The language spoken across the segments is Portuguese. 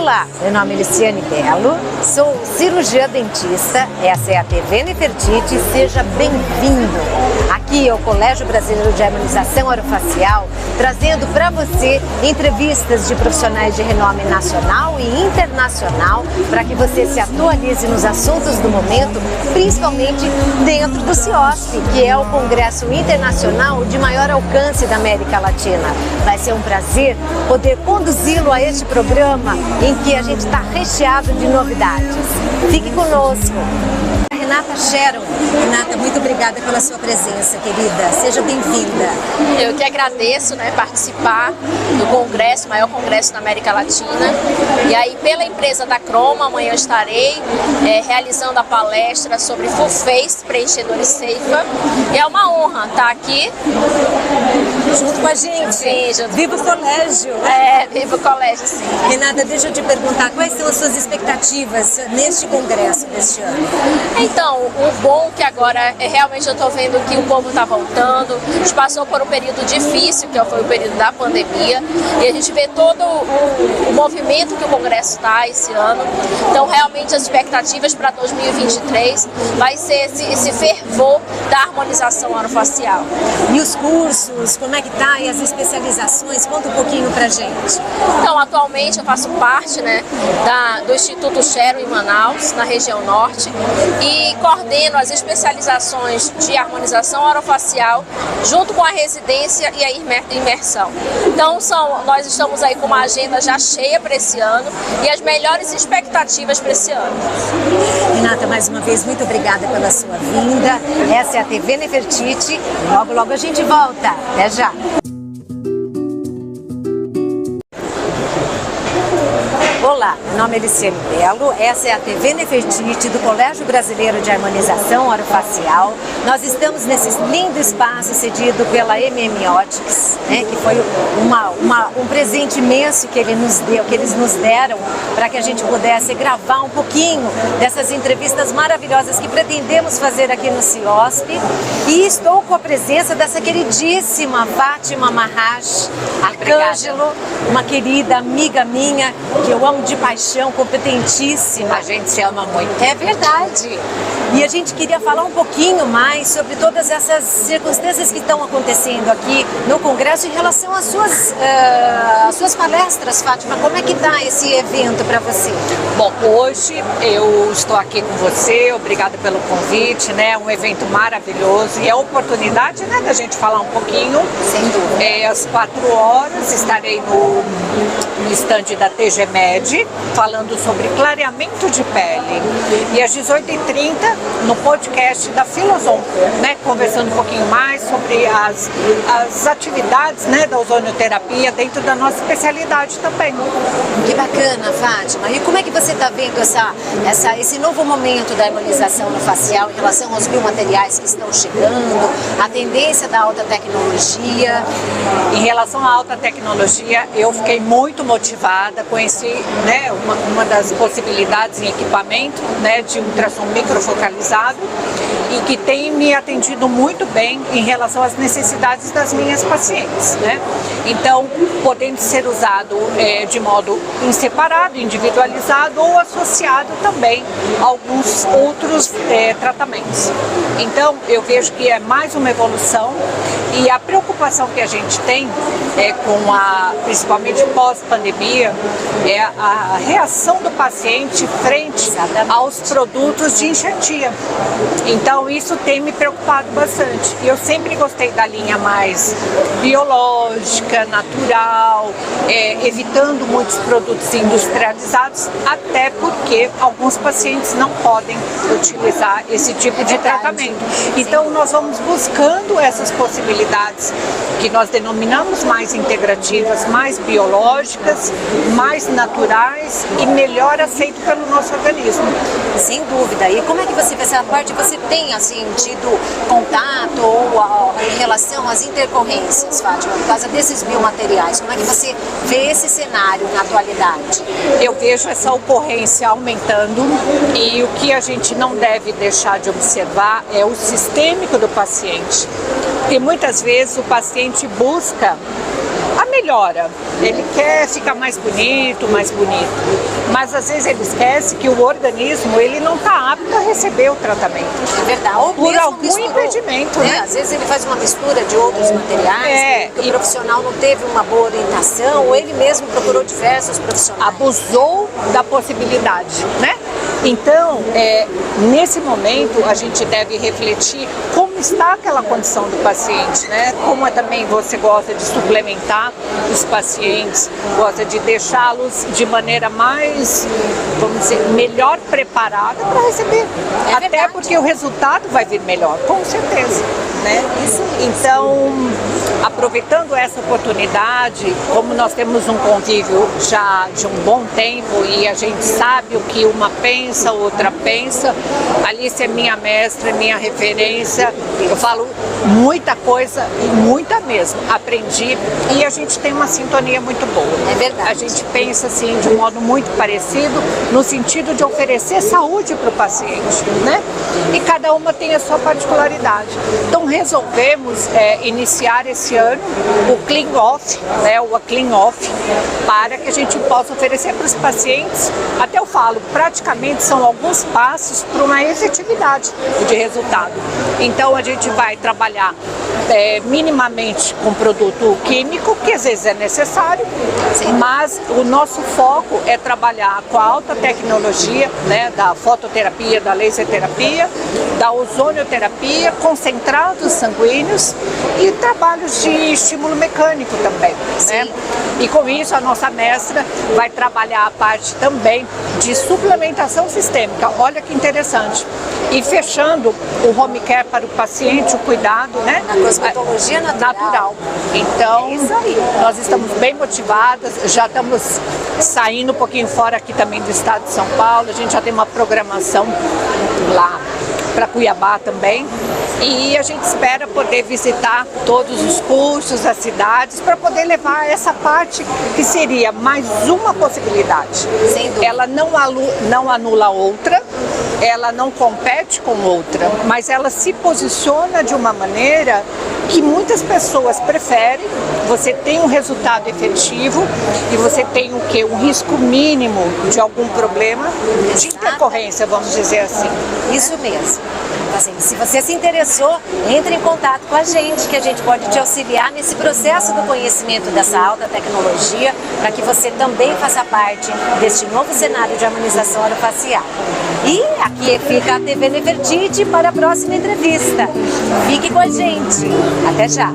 Olá, meu nome é Luciane Belo, sou cirurgiã dentista, essa é a TV Nefertiti, seja bem-vindo. Aqui é o Colégio Brasileiro de Harmonização Orofacial, trazendo para você entrevistas de profissionais de renome nacional e internacional, para que você se atualize nos assuntos do momento, principalmente dentro do CIOSP, que é o Congresso Internacional de maior alcance da América Latina. Vai ser um prazer poder conduzi-lo a este programa em que a gente está recheado de novidades. Fique conosco. Renata Sharon. Renata, muito obrigada pela sua presença, querida. Seja bem-vinda. Eu que agradeço, participar do congresso, maior congresso da América Latina. E aí, pela empresa da Croma, amanhã eu estarei realizando a palestra sobre Full Face, preenchedores Ceifa. E é uma honra estar aqui. Junto com a gente. Sim, junto. Viva o colégio. Viva o colégio, sim. Renata, deixa eu te perguntar, quais são as suas expectativas neste congresso deste ano? Então, o bom que agora realmente eu estou vendo que o povo está voltando. A gente passou por um período difícil, que foi o período da pandemia, e a gente vê todo o movimento que o Congresso está esse ano. Então, realmente, as expectativas para 2023 vai ser esse fervor da harmonização orofacial. E os cursos, como é que tá? E as especializações? Conta um pouquinho pra gente. Então, atualmente eu faço parte do Instituto Sharon em Manaus, na região norte, e coordeno as especializações de harmonização orofacial junto com a residência e a imersão. Então, nós estamos aí com uma agenda já cheia para esse ano e as melhores expectativas para esse ano. Renata, mais uma vez, muito obrigada pela sua vinda. Essa é a TV Nefertiti. Logo, logo a gente volta. Até já. Olá, meu nome é Luciane Belo, essa é a TV Nefertiti do Colégio Brasileiro de Harmonização Orofacial. Nós estamos nesse lindo espaço cedido pela Optics, que foi um presente imenso que eles nos deram para que a gente pudesse gravar um pouquinho dessas entrevistas maravilhosas que pretendemos fazer aqui no CIOSP. E estou com a presença dessa queridíssima Fátima Marrach Arcângelo, uma querida amiga minha que eu amo de paixão, competentíssima. A gente se ama muito. É verdade. E a gente queria falar um pouquinho mais sobre todas essas circunstâncias que estão acontecendo aqui no Congresso em relação às suas palestras, Fátima. Como é que está esse evento para você? Bom, hoje eu estou aqui com você, obrigada pelo convite, um evento maravilhoso e a oportunidade, da gente falar um pouquinho. Sem dúvida. Às 4 horas estarei no stand da TGMed, falando sobre clareamento de pele. E às 18h30, no podcast da Filosonco, conversando um pouquinho mais sobre as atividades da ozonioterapia dentro da nossa especialidade também. Que bacana, Fátima. E como é que você está vendo esse novo momento da harmonização no facial em relação aos biomateriais que estão chegando, a tendência da alta tecnologia? Em relação à alta tecnologia, eu fiquei muito motivada, conheci uma das possibilidades em equipamento de ultrassom microfocalizado e que tem me atendido muito bem em relação às necessidades das minhas pacientes. Então, podendo ser usado de modo separado, individualizado ou associado também a alguns outros tratamentos. Então, eu vejo que é mais uma evolução e a preocupação que a gente tem principalmente pós-pandemia, é a reação do paciente frente aos produtos de enxertia. Então, isso tem me preocupado bastante. Eu sempre gostei da linha mais biológica, natural, evitando muitos produtos industrializados, até porque alguns pacientes não podem utilizar esse tipo de tratamento. Então, nós vamos buscando essas possibilidades que nós denominamos mais integrativas, mais biológicas, mais naturais e melhor aceito pelo nosso organismo. Sem dúvida. E como é que você vê essa parte? Você tem tido contato ou em relação às intercorrências, Fátima, por causa desses biomateriais? Como é que você vê esse cenário na atualidade? Eu vejo essa ocorrência aumentando e o que a gente não deve deixar de observar é o sistêmico do paciente. Porque muitas vezes o paciente busca a melhora, ele quer ficar mais bonito, mas às vezes ele esquece que o organismo ele não está apto a receber o tratamento. É verdade. Ou por mesmo algum misturou, impedimento, né? né? Às vezes ele faz uma mistura de outros materiais, e o profissional não teve uma boa orientação, ou ele mesmo procurou diversos profissionais. Abusou da possibilidade, né? Então, nesse momento, a gente deve refletir como está aquela condição do paciente, né? Como também você gosta de suplementar os pacientes, gosta de deixá-los de maneira mais, vamos dizer, melhor preparada para receber. Até verdade. porque o resultado vai vir melhor, com certeza, né? Então, aproveitando essa oportunidade, como nós temos um convívio já de um bom tempo e a gente sabe o que uma pensa, outra pensa, Alice é minha mestra, minha referência, eu falo muita coisa e muita mesmo, aprendi e a gente tem uma sintonia muito boa. É verdade. A gente pensa assim de um modo muito parecido, no sentido de oferecer saúde para o paciente, né? E cada uma tem a sua particularidade. Então resolvemos iniciar esse ano o Clean Off, né? O Clean Off, para que a gente possa oferecer para os pacientes, até eu falo, praticamente são alguns passos para uma efetividade de resultado. Então a gente vai trabalhar minimamente com produto químico, que às vezes é necessário, mas o nosso foco é trabalhar com a alta tecnologia, né, da fototerapia, da laser terapia, da ozonioterapia, concentrados sanguíneos e trabalhos de estímulo mecânico também, né? E com isso a nossa mestra vai trabalhar a parte também de suplementação sistêmica. Olha que interessante. E fechando o home care para o paciente, o cuidado, né? Na cosmetologia natural. Então, É isso aí. nós estamos bem motivadas, já estamos saindo um pouquinho fora aqui também do estado de São Paulo, a gente já tem uma programação lá para Cuiabá também. E a gente espera poder visitar todos os cursos, as cidades, para poder levar essa parte que seria mais uma possibilidade. Sem dúvida. Ela não anula outra, ela não compete com outra, mas ela se posiciona de uma maneira que muitas pessoas preferem. Você tem um resultado efetivo e você tem o quê? Um risco mínimo de algum problema de intercorrência, vamos dizer assim. Isso mesmo. Assim, se você se interessou, entre em contato com a gente, que a gente pode te auxiliar nesse processo do conhecimento dessa alta tecnologia, para que você também faça parte deste novo cenário de harmonização orofacial. E aqui fica a TV Nefertiti para a próxima entrevista. Fique com a gente. Até já.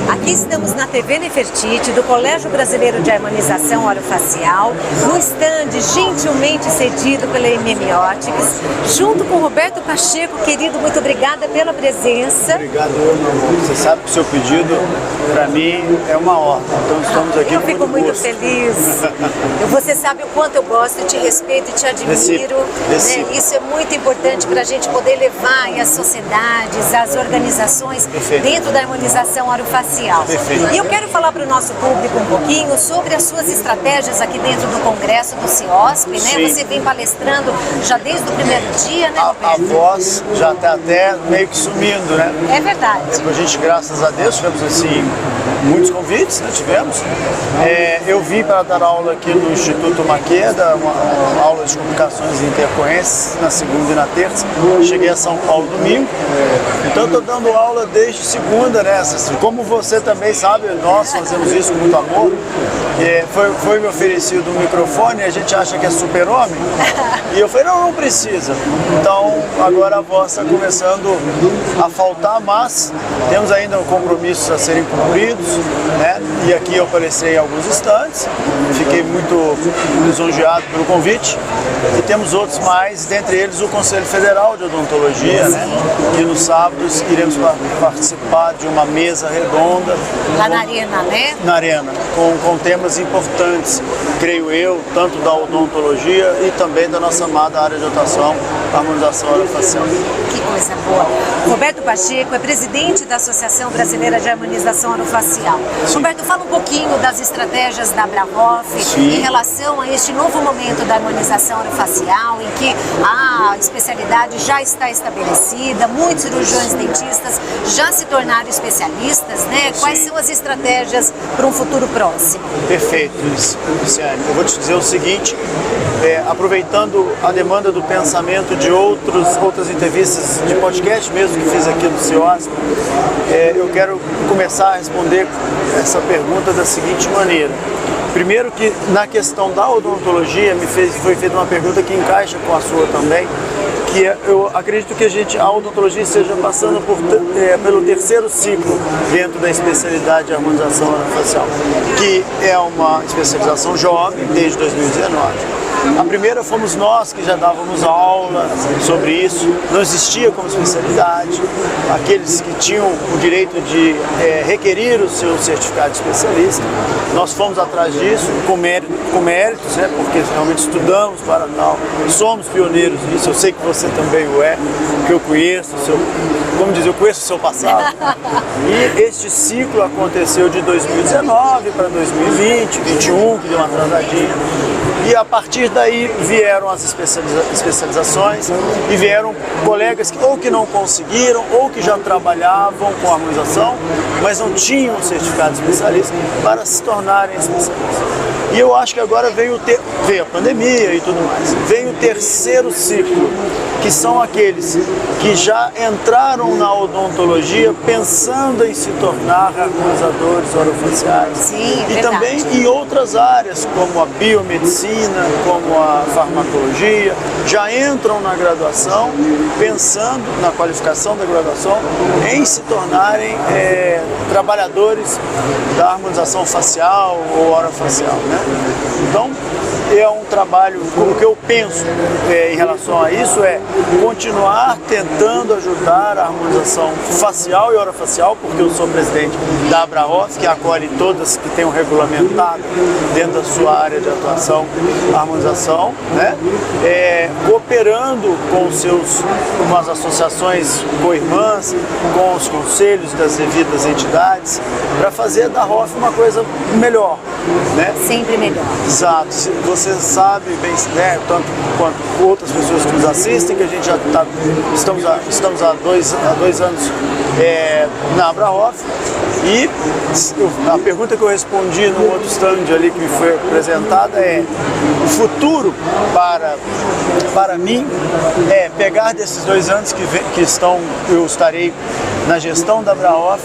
Aqui estamos na TV Nefertiti, do Colégio Brasileiro de Harmonização Orofacial, no stand gentilmente cedido pela Hemiotics, junto com Roberto Pacheco, querido, muito obrigada pela presença. Obrigado, meu. Você sabe que o seu pedido, para mim, é uma ordem. Então estamos aqui. Eu fico muito feliz. Você sabe o quanto eu gosto, eu te respeito e te admiro. Né? Isso é muito importante para a gente poder levar as sociedades, as organizações dentro da harmonização orofacial. E eu quero falar para o nosso público um pouquinho sobre as suas estratégias aqui dentro do Congresso do CIOSP, né? Sim. Você vem palestrando já desde o primeiro dia, né, A Roberto? voz já está até meio que sumindo, né? É verdade. A gente, graças a Deus, tivemos assim muitos convites, né? Tivemos. Eu vim para dar aula aqui no Instituto Maqueda, uma aula de complicações e intercorrências na segunda e na terça. Cheguei a São Paulo domingo. Então estou dando aula desde segunda, né? Como você também sabe, nós fazemos isso com muito amor. Foi me oferecido um microfone e a gente acha que é super-homem. E eu falei, não precisa. Então agora a voz está começando a faltar, mas temos ainda compromissos a serem cumpridos, né? E aqui eu palestrei em alguns instantes, fiquei muito lisonjeado pelo convite. E temos outros mais, dentre eles o Conselho Federal de Odontologia, né? E nos sábados iremos participar de uma mesa redonda. Lá na Arena, né? Na Arena, com temas importantes, creio eu, tanto da odontologia e também da nossa amada área de atuação, a harmonização orofacial. Que coisa boa. Roberto Pacheco é presidente da Associação Brasileira de Harmonização Orofacial. orofacial. Roberto, fala um pouquinho das estratégias da Abrahoff em relação a este novo momento da harmonização orofacial, em que a especialidade já está estabelecida, muitos cirurgiões dentistas já se tornaram especialistas, né? Quais são as estratégias para um futuro próximo? Perfeito, Luciane. Eu vou te dizer o seguinte, aproveitando a demanda do pensamento de outras entrevistas de podcast mesmo que fiz aqui no CIOSP, eu quero começar a responder essa pergunta da seguinte maneira. Primeiro que na questão da odontologia foi feita uma pergunta que encaixa com a sua também, que eu acredito que a odontologia esteja passando pelo terceiro ciclo dentro da especialidade de harmonização orofacial, que é uma especialização jovem desde 2019. A primeira fomos nós que já dávamos aula sobre isso, não existia como especialidade, aqueles que tinham o direito de requerir o seu certificado de especialista, nós fomos atrás disso com méritos, né, porque realmente estudamos para tal, somos pioneiros nisso, eu sei que você também o é, que eu conheço, eu conheço o seu passado. E este ciclo aconteceu de 2019 para 2020, 2021, que deu uma atrasadinha. E a partir daí vieram as especializações e vieram colegas que não conseguiram ou que já trabalhavam com harmonização, mas não tinham certificado de especialista para se tornarem especialistas. E eu acho que agora veio a pandemia e tudo mais. Veio o terceiro ciclo, que são aqueles que já entraram na odontologia pensando em se tornar harmonizadores orofaciais. Sim, e também em outras áreas, como a biomedicina, como a farmacologia, já entram na graduação, pensando na qualificação da graduação, em se tornarem trabalhadores da harmonização facial ou orofacial, né? Então, é um trabalho, o que eu penso em relação a isso é continuar tentando ajudar a harmonização facial e orofacial, porque eu sou presidente da Abrahoff, que acolhe todas que tenham regulamentado dentro da sua área de atuação a harmonização, né? Cooperando com as associações co-irmãs, com os conselhos das devidas entidades, para fazer da Hoff uma coisa melhor, né? Sempre melhor. Exato. Você sabe bem, né, tanto quanto outras pessoas que nos assistem, que a gente já estamos há dois anos na Abrahoff, e a pergunta que eu respondi no outro stand ali que me foi apresentada é: o futuro para mim é pegar desses 2 anos que eu estarei na gestão da Abrahoff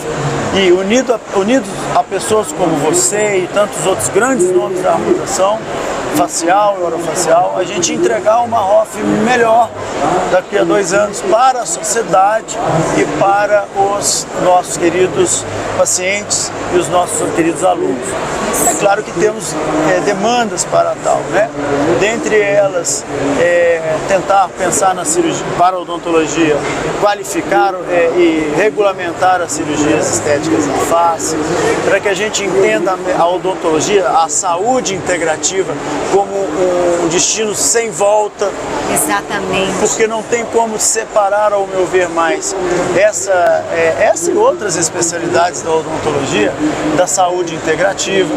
e unidos a pessoas como você e tantos outros grandes nomes da harmonização facial e orofacial, a gente entregar uma Hoff melhor daqui a 2 anos para a sociedade e para os nossos queridos pacientes e os nossos queridos alunos. É claro que temos demandas para tal, né? Dentre elas, tentar pensar na cirurgia para a odontologia, qualificar e regulamentar as cirurgias estéticas na face, para que a gente entenda a odontologia, a saúde integrativa, como um destino sem volta. Exatamente. Porque não tem como separar, ao meu ver, mais essa e outras especialidades da odontologia da saúde integrativa,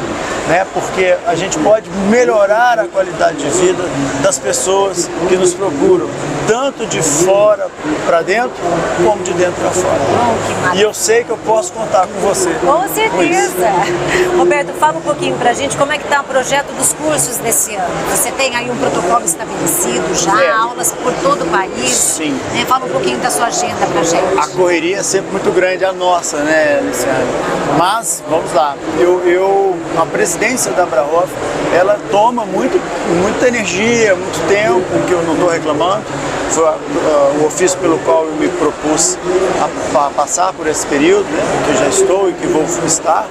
né? Porque a gente pode melhorar a qualidade de vida das pessoas que nos procuram, tanto de fora para dentro, como de dentro para fora. E eu sei que eu posso contar com você. Com certeza. Roberto, fala um pouquinho pra gente como é que está o projeto dos cursos desse ano. Você tem aí um protocolo estabelecido já, aulas por todo o país. Sim. Né? Fala um pouquinho da sua agenda pra gente. A correria é sempre muito grande, a nossa, né, Luciane? Mas, vamos lá, a presidência da Abrahoff, ela toma muita energia, muito tempo, que eu não estou reclamando. Foi o ofício pelo qual eu me propus a passar por esse período, né, que eu já estou e que vou estar,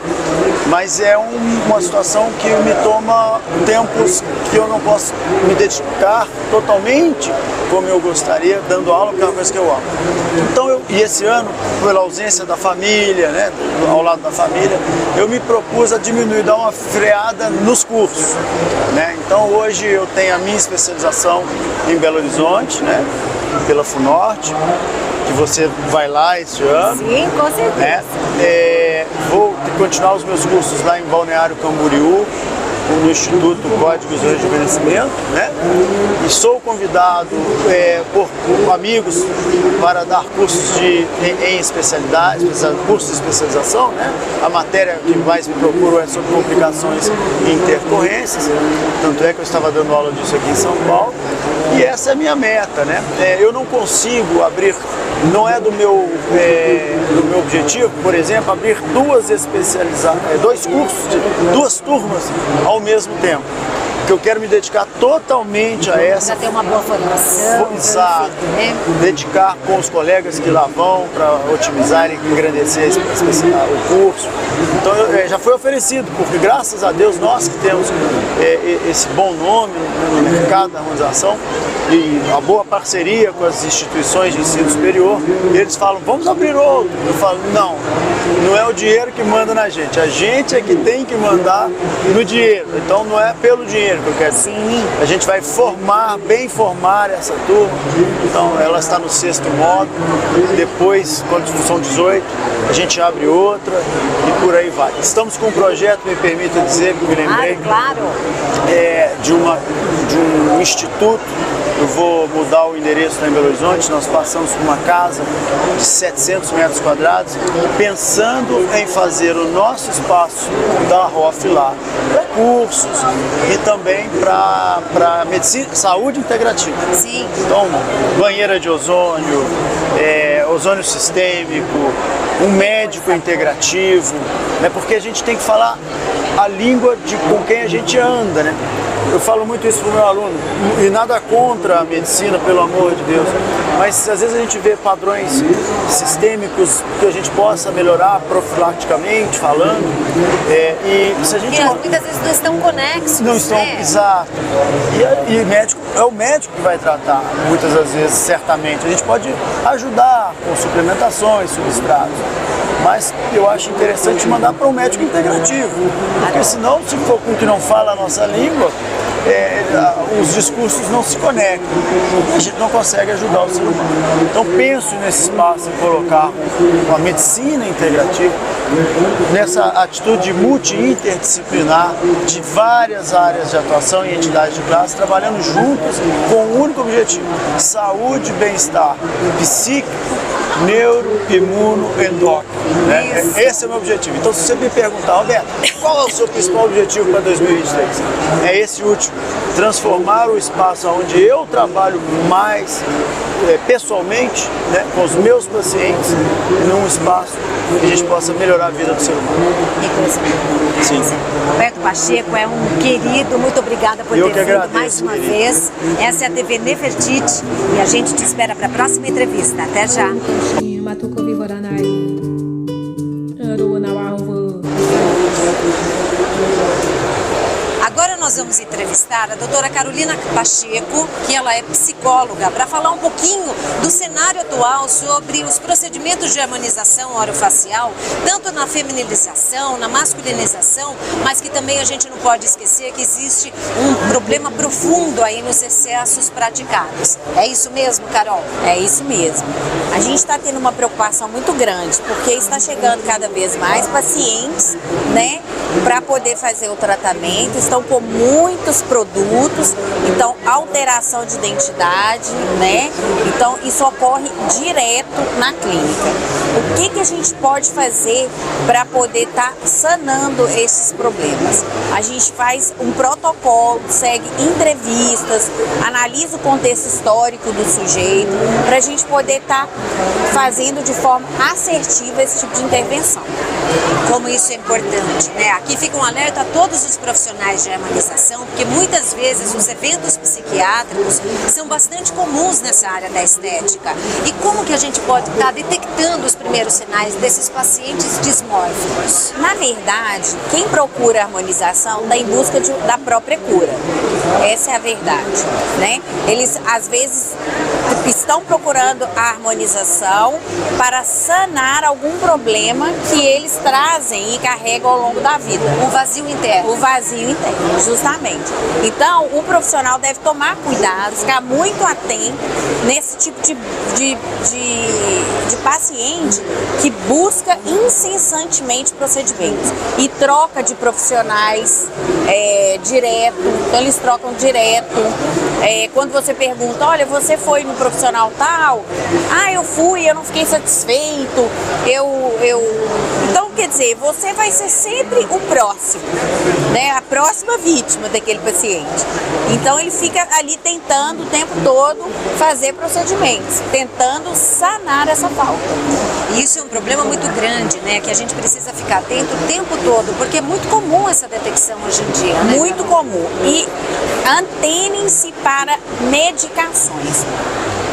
mas é uma situação que me toma tempos que eu não posso me dedicar totalmente como eu gostaria, dando aula, porque é uma coisa que eu amo. Então, e esse ano, pela ausência da família, né, ao lado da família, eu me propus a diminuir, dar uma freada nos cursos, né? Então, hoje eu tenho a minha especialização em Belo Horizonte, né, pela FUNORTE, que você vai lá esse ano. Sim, com certeza. Né? Vou continuar os meus cursos lá em Balneário Camboriú, no Instituto Códigos e Rejuvenescimento, né? E sou convidado por amigos para dar cursos em especialidade, cursos de especialização, né? A matéria que mais me procuro é sobre complicações e intercorrências, tanto é que eu estava dando aula disso aqui em São Paulo, e essa é a minha meta, né? Eu não consigo abrir, não é do meu objetivo, por exemplo, abrir dois cursos, duas turmas ao mesmo tempo, porque eu quero me dedicar totalmente a essa. Já ter uma boa formação. Exato. Né? Dedicar com os colegas que lá vão para otimizar e engrandecer o curso. Então já foi oferecido, porque graças a Deus nós que temos esse bom nome no mercado da harmonização e a boa parceria com as instituições de ensino superior, eles falam, vamos abrir outro. Eu falo, não é o dinheiro que manda na gente, a gente é que tem que mandar no dinheiro. Então não é pelo dinheiro que eu quero dizer. Sim. A gente vai bem formar essa turma. Então ela está no 6º módulo, depois, quando são 18, a gente abre outra e por aí vai. Estamos com um projeto, me permita dizer, que me lembrei, Claro. de um instituto. Eu vou mudar o endereço lá em Belo Horizonte, nós passamos por uma casa de 700 metros quadrados, pensando em fazer o nosso espaço da ROF lá, para cursos e também para medicina, saúde integrativa. Sim. Então, banheira de ozônio, ozônio sistêmico, um médico integrativo, né? Porque a gente tem que falar a língua com quem a gente anda, né? Eu falo muito isso para o meu aluno, e nada contra a medicina, pelo amor de Deus, mas às vezes a gente vê padrões sistêmicos que a gente possa melhorar profilaticamente falando, e se a gente E muitas vezes não estão conexos. não estão, né? exato. E médico, é o médico que vai tratar, muitas das vezes, certamente. A gente pode ajudar com suplementações, substratos, mas eu acho interessante mandar para um médico integrativo, porque senão, se for com que não fala a nossa língua, os discursos não se conectam, a gente não consegue ajudar o ser humano. Então penso nesse espaço em colocar uma medicina integrativa, nessa atitude multi-interdisciplinar de várias áreas de atuação e entidades de classe, trabalhando juntas com um único objetivo: saúde, bem-estar psíquico, neuro, imuno, endócrino. Né? Esse é o meu objetivo. Então, se você me perguntar, Roberto, qual é o seu principal objetivo para 2023? É esse último: transformar o espaço onde eu trabalho mais pessoalmente, né, com os meus pacientes, num espaço que a gente possa melhorar a vida do ser humano. Sim. Roberto Pacheco é um querido, muito obrigada por ter vindo mais uma vez. Essa é a TV Nefertiti e a gente te espera para a próxima entrevista. Até já. Agora nós vamos entrevistar a doutora Carolina Pacheco, que ela é psicóloga, para falar um pouquinho do cenário atual sobre os procedimentos de harmonização orofacial, tanto na feminilização, na masculinização, mas que também a gente não pode esquecer que existe um problema profundo aí nos excessos praticados. É isso mesmo, Carol? É isso mesmo. A gente está tendo uma preocupação muito grande, porque está chegando cada vez mais pacientes, né, para poder fazer o tratamento, estão com muitos produtos, então alteração de identidade, né? Então isso ocorre direto na clínica. O que a gente pode fazer para poder estar sanando esses problemas? A gente faz um protocolo, segue entrevistas, analisa o contexto histórico do sujeito, para a gente poder estar fazendo de forma assertiva esse tipo de intervenção. Como isso é importante, né? Aqui fica um alerta a todos os profissionais de harmonização, porque muitas vezes os eventos psiquiátricos são bastante comuns nessa área da estética. E como que a gente pode estar detectando os primeiros sinais desses pacientes dismórficos? Na verdade, quem procura harmonização está em busca da própria cura. Essa é a verdade, né? Eles, às vezes, estão procurando a harmonização para sanar algum problema que eles trazem e carregam ao longo da vida. O vazio interno. O vazio interno, justamente. Então, o profissional deve tomar cuidado, ficar muito atento nesse tipo de paciente que busca incessantemente procedimentos e troca de profissionais direto. Então, eles trocam direto. Quando você pergunta, olha, você foi no profissional tal? Ah, eu fui, eu não fiquei satisfeito. Então, quer dizer, você vai ser sempre o próximo, né? A próxima vítima daquele paciente. Então, ele fica ali tentando o tempo todo fazer procedimentos, tentando sanar essa falta. E isso é um problema muito grande, né? Que a gente precisa ficar atento o tempo todo, porque é muito comum essa detecção hoje em dia, né? Muito comum. E antenem-se para medicações.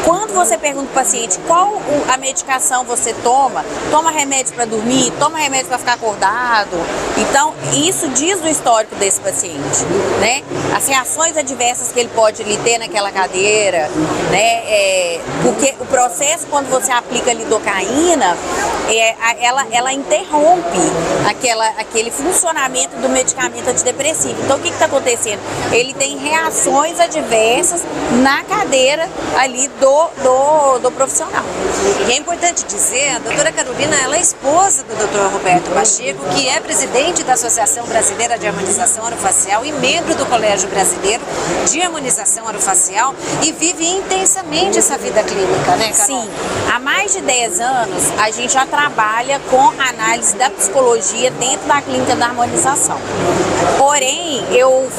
Quando você pergunta para o paciente qual a medicação você toma remédio para dormir, toma remédio para ficar acordado. Então, isso diz o histórico desse paciente, né? As reações adversas que ele pode ter naquela cadeira, né? Porque o processo, quando você aplica a lidocaína, ela interrompe aquele funcionamento do medicamento antidepressivo. Então, o que está acontecendo? Ele tem reações adversas na cadeira ali do profissional. E é importante dizer, a doutora Carolina, ela é esposa do doutor Roberto Pacheco, que é presidente da Associação Brasileira de Harmonização Orofacial e membro do Colégio Brasileiro de Harmonização Orofacial e vive intensamente essa vida clínica, né, Carol? Sim. Há mais de 10 anos, a gente já trabalha com análise da psicologia dentro da clínica da harmonização. Porém, eu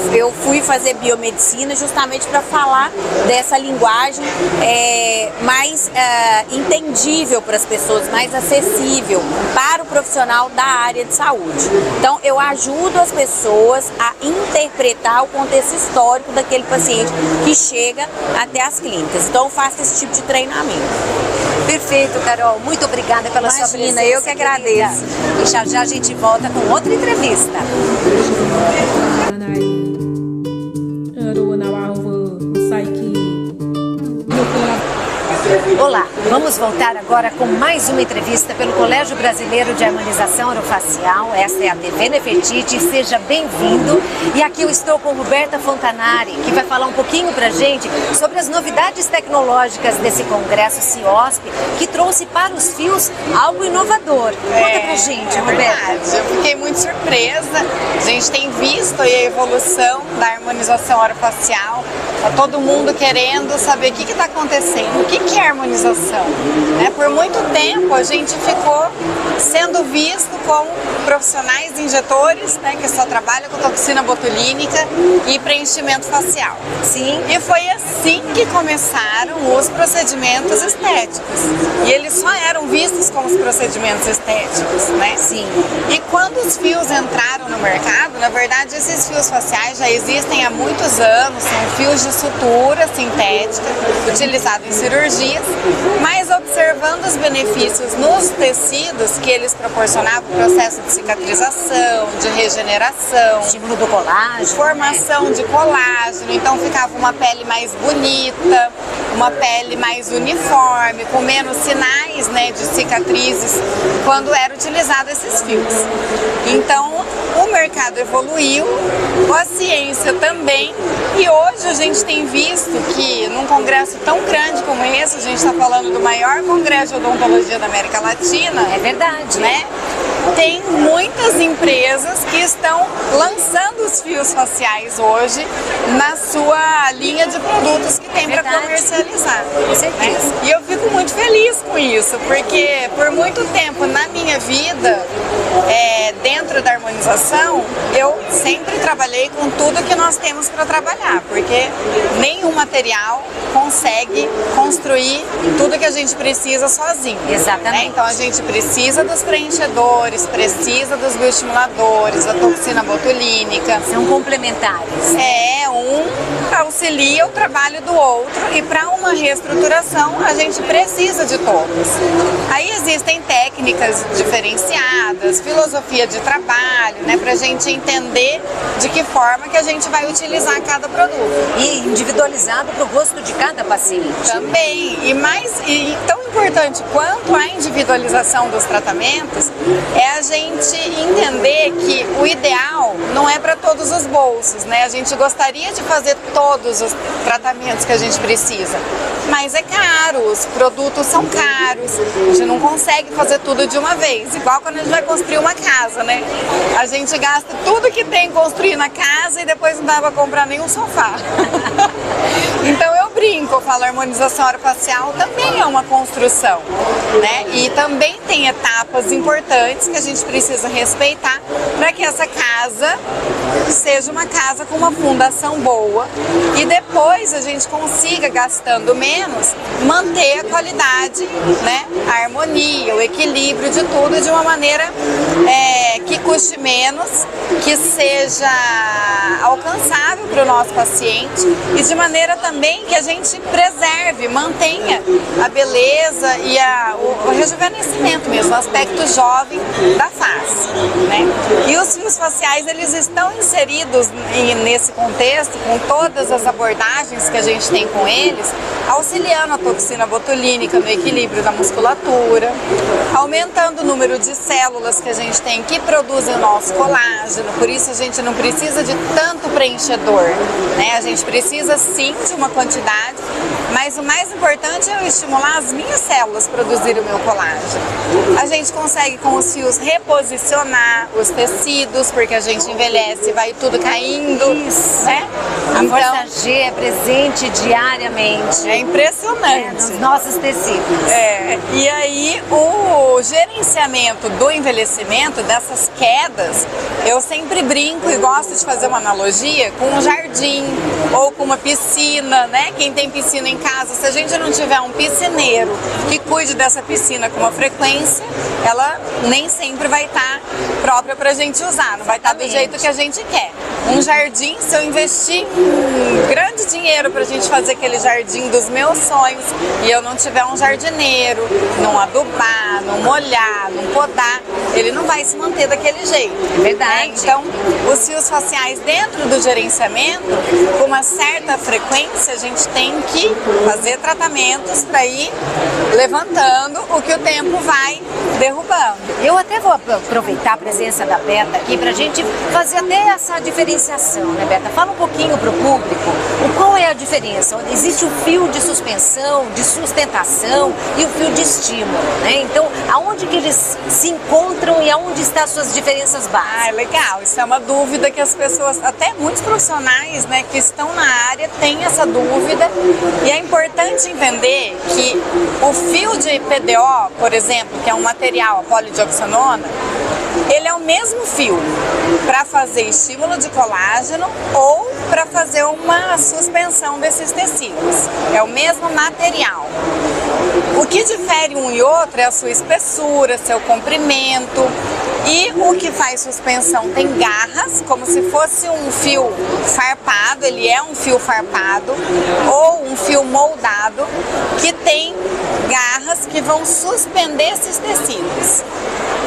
fui fazer biomedicina justamente para falar dessa linguagem mais entendível para as pessoas, mais acessível para o profissional da área de saúde. Então, eu ajudo as pessoas a interpretar o contexto histórico daquele paciente que chega até as clínicas. Então, eu faço esse tipo de treinamento. Perfeito, Carol. Muito obrigada pela sua presença. Eu que agradeço. E já já a gente volta com outra entrevista. Olá, vamos voltar agora com mais uma entrevista pelo Colégio Brasileiro de Harmonização Orofacial. Esta é a TV Nefertiti, seja bem-vindo. E aqui eu estou com Roberta Fontanari, que vai falar um pouquinho pra gente sobre as novidades tecnológicas desse congresso CIOSP, que trouxe para os fios algo inovador. Conta pra gente, Roberta. Verdade, eu fiquei muito surpresa. A gente tem visto aí a evolução da harmonização orofacial. Tá todo mundo querendo saber o que está acontecendo, o que é harmonização. Por muito tempo a gente ficou sendo visto como profissionais injetores, que só trabalham com toxina botulínica e preenchimento facial. Sim. E foi assim que começaram os procedimentos estéticos. E eles só eram vistos como os procedimentos estéticos, né? Sim. E quando os fios entraram no mercado, na verdade esses fios faciais já existem há muitos anos, são fios de sutura sintética, utilizado em cirurgias, mas observando os benefícios nos tecidos que eles proporcionavam, o processo de cicatrização, de regeneração, Estímulo do colágeno. formação de colágeno, então ficava uma pele mais bonita, uma pele mais uniforme, com menos sinais de cicatrizes quando era utilizado esses fios. Então o mercado evoluiu, a ciência também, e hoje a gente tem visto que num congresso tão grande como esse, a gente está falando do maior congresso de odontologia da América Latina. É verdade. Né? Tem muitas empresas que estão lançando os fios faciais hoje na sua linha de produtos que tem para comercializar. Com certeza. E eu fico muito feliz com isso, porque por muito tempo na minha vida, dentro da harmonização, eu sempre trabalhei com tudo que nós temos para trabalhar, porque nenhum material consegue construir tudo que a gente precisa sozinho. Exatamente. Então a gente precisa dos preenchedores, precisa dos bioestimuladores, da toxina botulínica. São complementares. Um auxilia auxilia o trabalho do outro e para uma reestruturação a gente precisa de todos. Aí existem técnicas diferenciadas, filosofia de trabalho, né, para a gente entender de que forma que a gente vai utilizar cada produto. E individualizado para o gosto de cada paciente. Também, e tão importante quanto a individualização dos tratamentos é a gente entender que o ideal não é para todos os bolsos, né? A gente gostaria de fazer todos os tratamentos que a gente precisa, mas é caro, os produtos são caros, a gente não consegue fazer tudo de uma vez, igual quando a gente vai construir uma casa, né? A gente gasta tudo que tem construir na casa e depois não dá para comprar nenhum sofá. Então eu brinco, eu falo, a harmonização orofacial também é uma construção, né? E também tem etapas importantes que a gente precisa respeitar para que essa casa seja uma casa com uma fundação boa e depois a gente consiga, gastando menos, manter a qualidade, né? A harmonia, o equilíbrio de tudo de uma maneira que custe menos, que seja alcançável para o nosso paciente e de maneira também que a gente preserve, mantenha a beleza e o rejuvenescimento mesmo, o aspecto jovem da face, né? E os fios faciais, eles estão inseridos nesse contexto, com todas as abordagens que a gente tem com eles, auxiliando a toxina botulínica no equilíbrio da musculatura, aumentando o número de células que a gente tem que produzem o nosso colágeno, por isso a gente não precisa de tanto preenchedor, né? A gente precisa sim de uma quantidade, mas o mais importante é eu estimular as minhas células a produzirem o meu colágeno. A gente consegue com os fios reposicionar os tecidos, porque a gente envelhece e vai tudo caindo. Isso, né? A força G é presente diariamente. É impressionante. Nos nossos tecidos. E aí o gerenciamento do envelhecimento, dessas quedas, eu sempre brinco e gosto de fazer uma analogia com um jardim ou com uma piscina, né? Quem tem piscina em casa, se a gente não tiver um piscineiro que cuide dessa piscina com uma frequência, ela nem sempre vai estar própria para a gente usar, não vai estar do jeito que a gente quer. Um jardim, se eu investir um grande dinheiro para a gente fazer aquele jardim dos meus sonhos e eu não tiver um jardineiro, não adubar, não molhar, não podar, ele não vai se manter daquele jeito. Verdade. Então, os fios faciais dentro do gerenciamento, com uma certa frequência, a gente tem que fazer tratamentos para ir levantando o que o tempo vai derrubando. Eu até vou aproveitar a presença da Beta aqui para a gente fazer até essa diferenciação, né, Beta? Fala um pouquinho para o público qual é a diferença. Existe o fio de suspensão, de sustentação e o fio de estímulo, né? Então, aonde que eles se encontram e aonde estão as suas diferenças básicas? Legal. Isso é uma dúvida que as pessoas, até muitos profissionais, né, que estão na área, têm essa dúvida. E é importante entender que o fio de PDO, por exemplo, que é um material, a polidioxanona, ele é o mesmo fio para fazer estímulo de colágeno ou para fazer uma suspensão desses tecidos. É o mesmo material. O que difere um e outro é a sua espessura, seu comprimento. E o que faz suspensão tem garras, como se fosse um fio farpado, ele é um fio farpado, ou um fio moldado, que tem garras que vão suspender esses tecidos.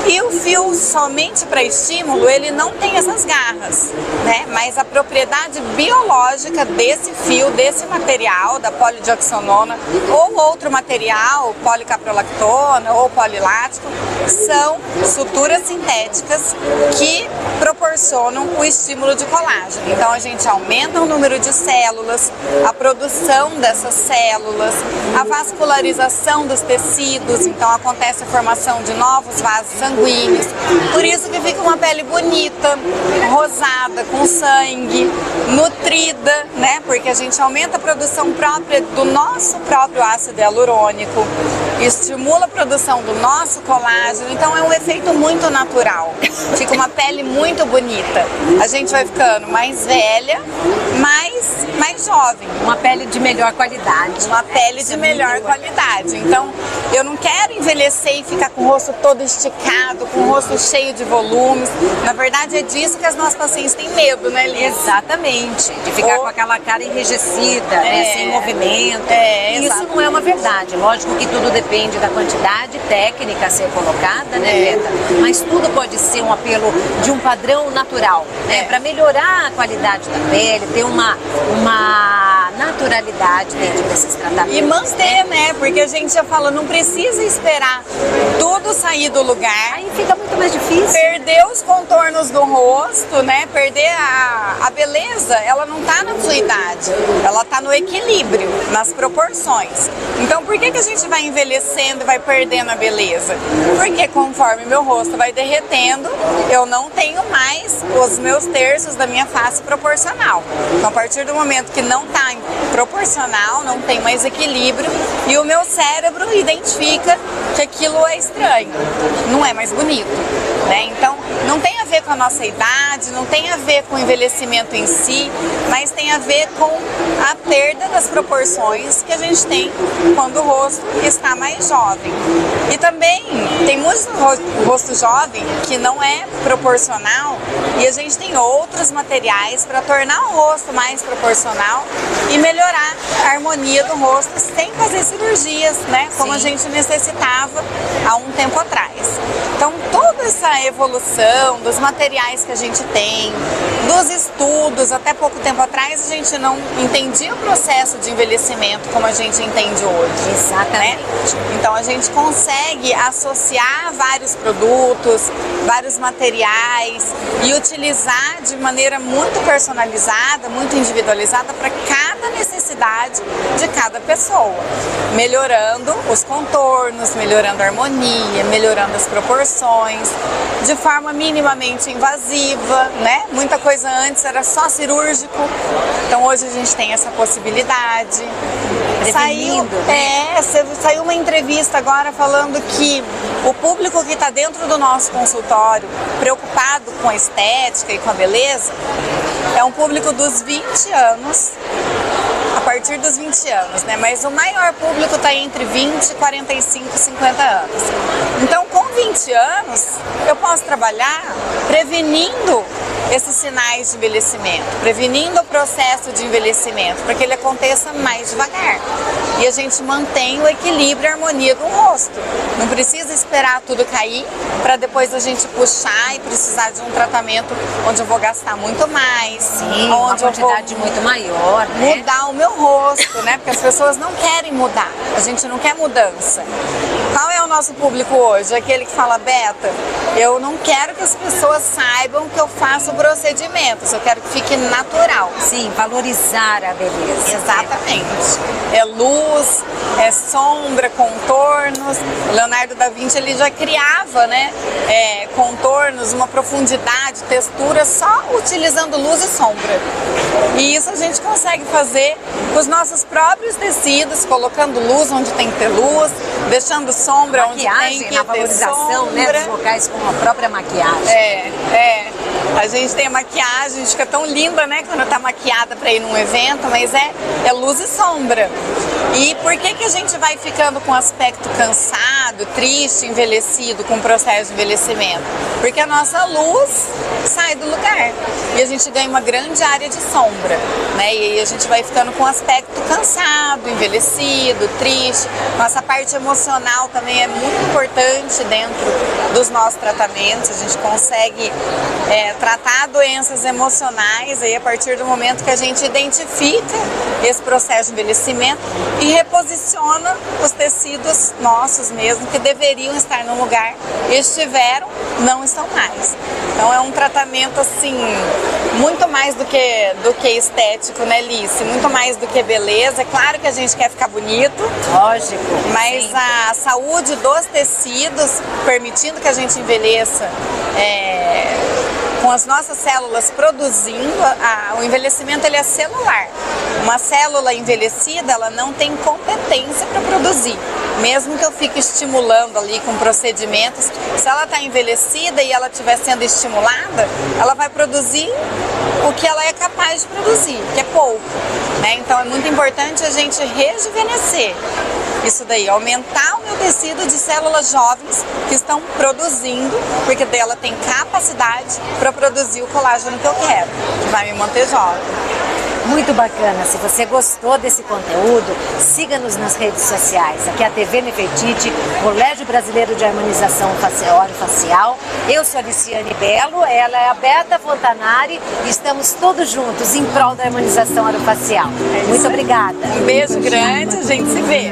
E o fio somente para estímulo, ele não tem essas garras, né? Mas a propriedade biológica desse fio, desse material, da polidioxanona, ou outro material, policaprolactona ou polilático, são suturas sintéticas que proporcionam o estímulo de colágeno. Então a gente aumenta o número de células, a produção dessas células, a vascularização dos tecidos, então acontece a formação de novos vasos sanguíneos. Por isso que fica uma pele bonita, rosada, com sangue, nutrida, né? Porque a gente aumenta a produção própria do nosso próprio ácido hialurônico. estimula a produção do nosso colágeno, então é um efeito muito natural. Fica uma pele muito bonita. A gente vai ficando mais velha, mais jovem. Uma pele de melhor qualidade. Uma pele de melhor qualidade. Então, eu não quero envelhecer e ficar com o rosto todo esticado, com o rosto cheio de volumes. Na verdade, é disso que as nossas pacientes têm medo, né, Liz? Exatamente. De ficar com aquela cara enrijecida, né, sem movimento. E isso não é uma verdade. Lógico que tudo depende da quantidade técnica a ser colocada, né, Beta? Mas tudo pode ser um apelo de um padrão natural, né? Para melhorar a qualidade da pele, ter uma naturalidade dentro desses tratamentos. E manter, né? Porque a gente já fala, não precisa esperar tudo sair do lugar. Aí fica muito mais difícil. Perder os contornos do rosto, né? Perder a beleza, ela não tá na sua idade. Ela tá no equilíbrio, nas proporções. Então, por que a gente vai envelhecendo e vai perdendo a beleza? Porque conforme meu rosto vai derretendo, eu não tenho mais os meus terços da minha face proporcional. Então, a partir do momento que não está proporcional, não tem mais equilíbrio, e o meu cérebro identifica que aquilo é estranho, não é mais bonito, né? Então, não tem a ver com a nossa idade, não tem a ver com o envelhecimento em si, mas tem a ver com a perda das proporções que a gente tem quando o rosto está mais jovem. E também tem muito rosto jovem que não é proporcional, e a gente tem outros materiais para tornar o rosto mais proporcional e melhorar a harmonia do rosto sem fazer cirurgias, né? Como a gente necessitava há um tempo atrás. Então, toda essa evolução dos materiais que a gente tem, dos estudos, até pouco tempo atrás a gente não entendia o processo de envelhecimento como a gente entende hoje. Exatamente. Né? Então, a gente consegue associar vários produtos, vários materiais e utilizar de maneira muito personalizada, muito individualizada para cada necessidade de cada pessoa, melhorando os contornos, melhorando a harmonia, melhorando as proporções, de forma minimamente invasiva, né? Muita coisa antes era só cirúrgico, então hoje a gente tem essa possibilidade. Saiu uma entrevista agora falando que o público que está dentro do nosso consultório, preocupado com a estética e com a beleza, é um público dos 20 anos, a partir dos 20 anos, né? Mas o maior público está entre 20, 45 e 50 anos. Então, com 20 anos, eu posso trabalhar prevenindo esses sinais de envelhecimento, prevenindo o processo de envelhecimento, para que ele aconteça mais devagar. E a gente mantém o equilíbrio e a harmonia do rosto. Não precisa esperar tudo cair para depois a gente puxar e precisar de um tratamento onde eu vou gastar muito mais. Sim, onde uma quantidade muito maior, né? Mudar o meu rosto, né? Porque as pessoas não querem mudar. A gente não quer mudança. Qual é o nosso público hoje? Aquele que fala, Beta, eu não quero que as pessoas saibam que eu faço procedimentos, eu quero que fique natural. Sim, valorizar a beleza. Exatamente. É luz, é sombra, contornos. O Leonardo da Vinci, ele já criava, né, contornos, uma profundidade, textura, só utilizando luz e sombra. E isso a gente consegue fazer com os nossos próprios tecidos, colocando luz onde tem que ter luz, deixando sombra onde tem que ter a valorização, né, dos locais com a própria maquiagem. A gente tem a maquiagem, a gente fica tão linda, né, quando tá maquiada para ir num evento, mas é luz e sombra. E por que a gente vai ficando com aspecto cansado, triste, envelhecido com o processo de envelhecimento? Porque a nossa luz sai do lugar e a gente ganha uma grande área de sombra, né? E aí a gente vai ficando com aspecto cansado, envelhecido, triste. Nossa parte emocional também é muito importante dentro dos nossos tratamentos. A gente consegue tratar doenças emocionais aí a partir do momento que a gente identifica esse processo de envelhecimento e reposiciona os tecidos nossos mesmo, que deveriam estar no lugar, estiveram, não estão mais. Então é um tratamento assim, muito mais do que estético, né, Lice? Muito mais do que beleza. É claro que a gente quer ficar bonito, lógico, mas sim, a saúde dos tecidos, permitindo que a gente envelheça com as nossas células produzindo, o envelhecimento ele é celular. Uma célula envelhecida, ela não tem competência para produzir. Mesmo que eu fique estimulando ali com procedimentos, se ela está envelhecida e ela estiver sendo estimulada, ela vai produzir o que ela é capaz de produzir, que é pouco, né? Então é muito importante a gente rejuvenescer isso daí, aumentar o meu tecido de células jovens que estão produzindo, porque daí ela tem capacidade para produzir o colágeno que eu quero, que vai me manter jovem. Muito bacana. Se você gostou desse conteúdo, siga-nos nas redes sociais. Aqui é a TV Nefertiti, Colégio Brasileiro de Harmonização Orofacial. Eu sou a Liciane Belo, ela é a Berta Fontanari e estamos todos juntos em prol da harmonização orofacial. Muito obrigada. Um beijo grande, a gente se vê.